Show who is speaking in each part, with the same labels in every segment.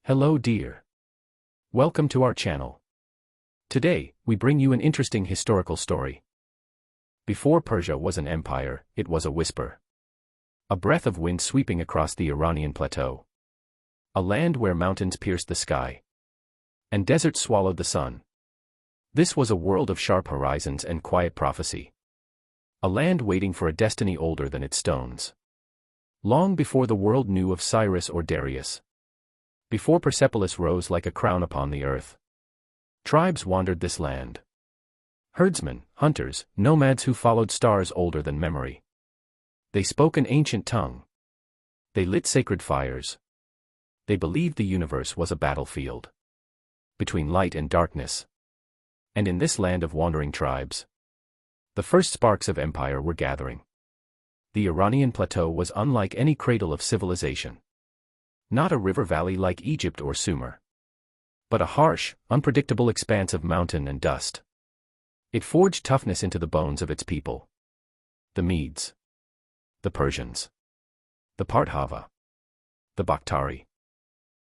Speaker 1: Hello dear. Welcome to our channel. Today, we bring you an interesting historical story. Before Persia was an empire, it was a whisper. A breath of wind sweeping across the Iranian plateau. A land where mountains pierced the sky. And deserts swallowed the sun. This was a world of sharp horizons and quiet prophecy. A land waiting for a destiny older than its stones. Long before the world knew of Cyrus or Darius. Before Persepolis rose like a crown upon the earth. Tribes wandered this land. Herdsmen, hunters, nomads who followed stars older than memory. They spoke an ancient tongue. They lit sacred fires. They believed the universe was a battlefield. Between light and darkness. And in this land of wandering tribes, the first sparks of empire were gathering. The Iranian plateau was unlike any cradle of civilization. Not a river valley like Egypt or Sumer. But a harsh, unpredictable expanse of mountain and dust. It forged toughness into the bones of its people. The Medes. The Persians. The Parthava. The Bakhtari.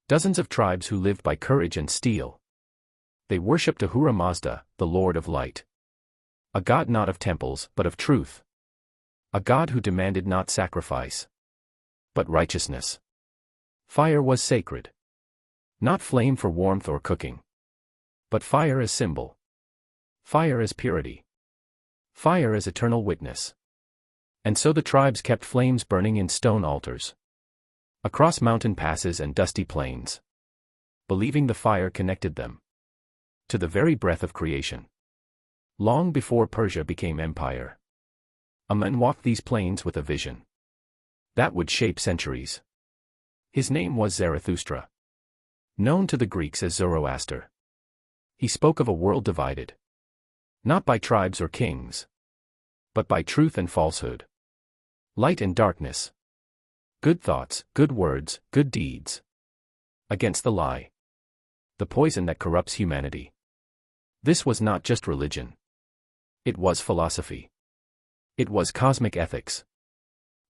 Speaker 1: Dozens of tribes who lived by courage and steel. They worshipped Ahura Mazda, the Lord of Light. A god not of temples but of truth. A god who demanded not sacrifice, but righteousness. Fire was sacred. Not flame for warmth or cooking. But fire as symbol. Fire as purity. Fire as eternal witness. And so the tribes kept flames burning in stone altars. Across mountain passes and dusty plains. Believing the fire connected them to the very breath of creation. Long before Persia became empire, a man walked these plains with a vision that would shape centuries. His name was Zarathustra. Known to the Greeks as Zoroaster. He spoke of a world divided. Not by tribes or kings. But by truth and falsehood. Light and darkness. Good thoughts, good words, good deeds. Against the lie. The poison that corrupts humanity. This was not just religion. It was philosophy. It was cosmic ethics.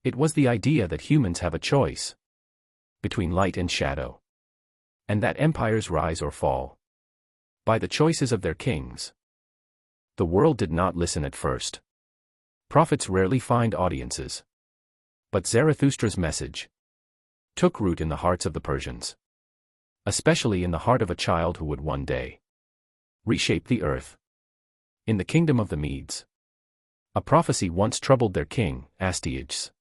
Speaker 1: It was the idea that humans have a choice between light and shadow. And that empires rise or fall by the choices of their kings. The world did not listen at first. Prophets rarely find audiences. But Zarathustra's message took root in the hearts of the Persians. Especially in the heart of a child who would one day reshape the earth. In the kingdom of the Medes, a prophecy once troubled their king, Astyages.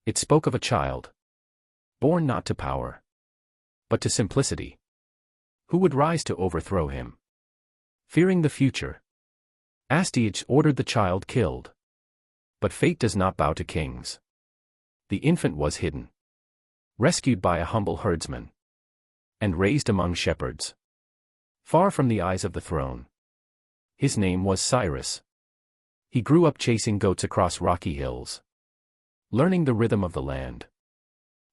Speaker 1: It spoke of a child born not to power, but to simplicity, who would rise to overthrow him. Fearing the future, Astyages ordered the child killed. But fate does not bow to kings. The infant was hidden, rescued by a humble herdsman, and raised among shepherds, far from the eyes of the throne. His name was Cyrus. He grew up chasing goats across rocky hills, learning the rhythm of the land.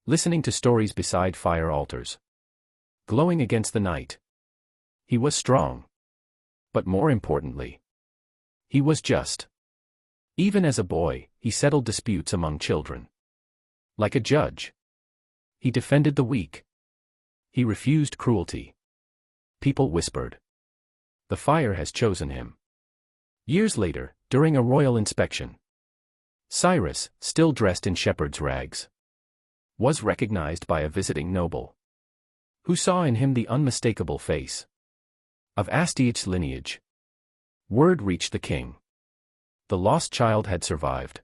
Speaker 1: Listening to stories beside fire altars. Glowing against the night. He was strong. But more importantly, he was just. Even as a boy, he settled disputes among children. Like a judge. He defended the weak. He refused cruelty. People whispered. The fire has chosen him. Years later, during a royal inspection, Cyrus, still dressed in shepherd's rags, was recognized by a visiting noble, who saw in him the unmistakable face of Astyages' lineage. Word reached the king. The lost child had survived.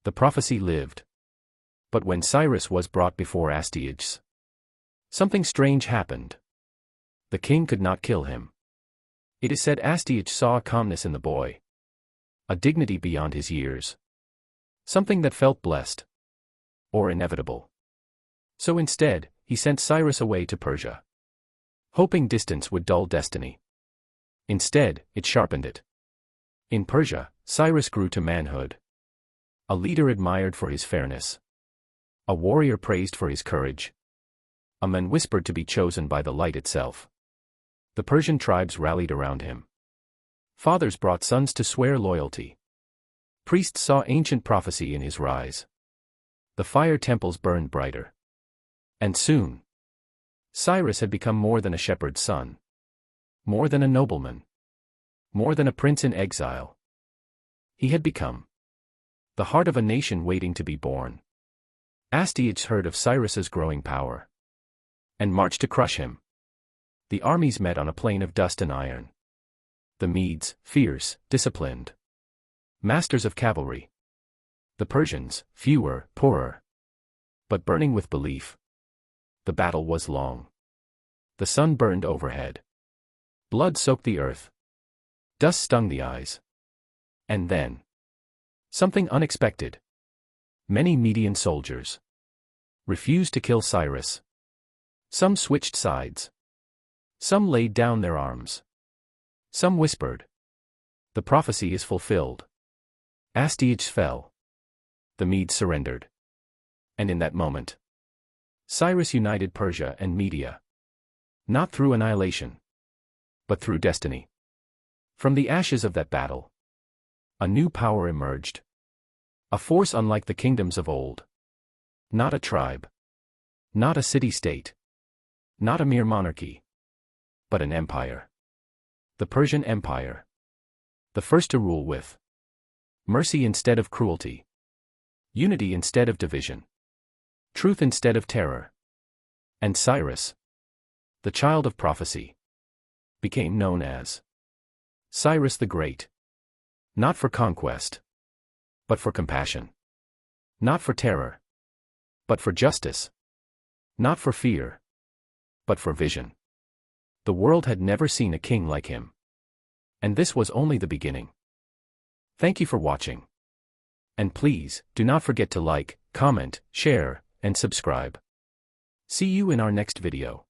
Speaker 1: The prophecy lived. But when Cyrus was brought before Astyages, something strange happened. The king could not kill him. It is said Astyages saw a calmness in the boy, a dignity beyond his years, something that felt blessed or inevitable. So instead, he sent Cyrus away to Persia, hoping distance would dull destiny. Instead, it sharpened it. In Persia, Cyrus grew to manhood. A leader admired for his fairness. A warrior praised for his courage. A man whispered to be chosen by the light itself. The Persian tribes rallied around him. Fathers brought sons to swear loyalty. Priests saw ancient prophecy in his rise. The fire temples burned brighter. And soon, Cyrus had become more than a shepherd's son. More than a nobleman. More than a prince in exile. He had become the heart of a nation waiting to be born. Astyages heard of Cyrus's growing power and marched to crush him. The armies met on a plain of dust and iron. The Medes, fierce, disciplined, masters of cavalry. The Persians, fewer, poorer, but burning with belief. The battle was long. The sun burned overhead. Blood soaked the earth. Dust stung the eyes. And then, something unexpected. Many Median soldiers refused to kill Cyrus. Some switched sides. Some laid down their arms. Some whispered, "The prophecy is fulfilled." Astyages fell. The Medes surrendered. And in that moment, Cyrus united Persia and Media. Not through annihilation, but through destiny. From the ashes of that battle, a new power emerged. A force unlike the kingdoms of old. Not a tribe. Not a city-state. Not a mere monarchy. But an empire. The Persian Empire. The first to rule with mercy instead of cruelty. Unity instead of division. Truth instead of terror. And Cyrus, the child of prophecy, became known as Cyrus the Great. Not for conquest, but for compassion. Not for terror, but for justice. Not for fear, but for vision. The world had never seen a king like him. And this was only the beginning. Thank you for watching. And please, do not forget to like, comment, share, and subscribe. See you in our next video.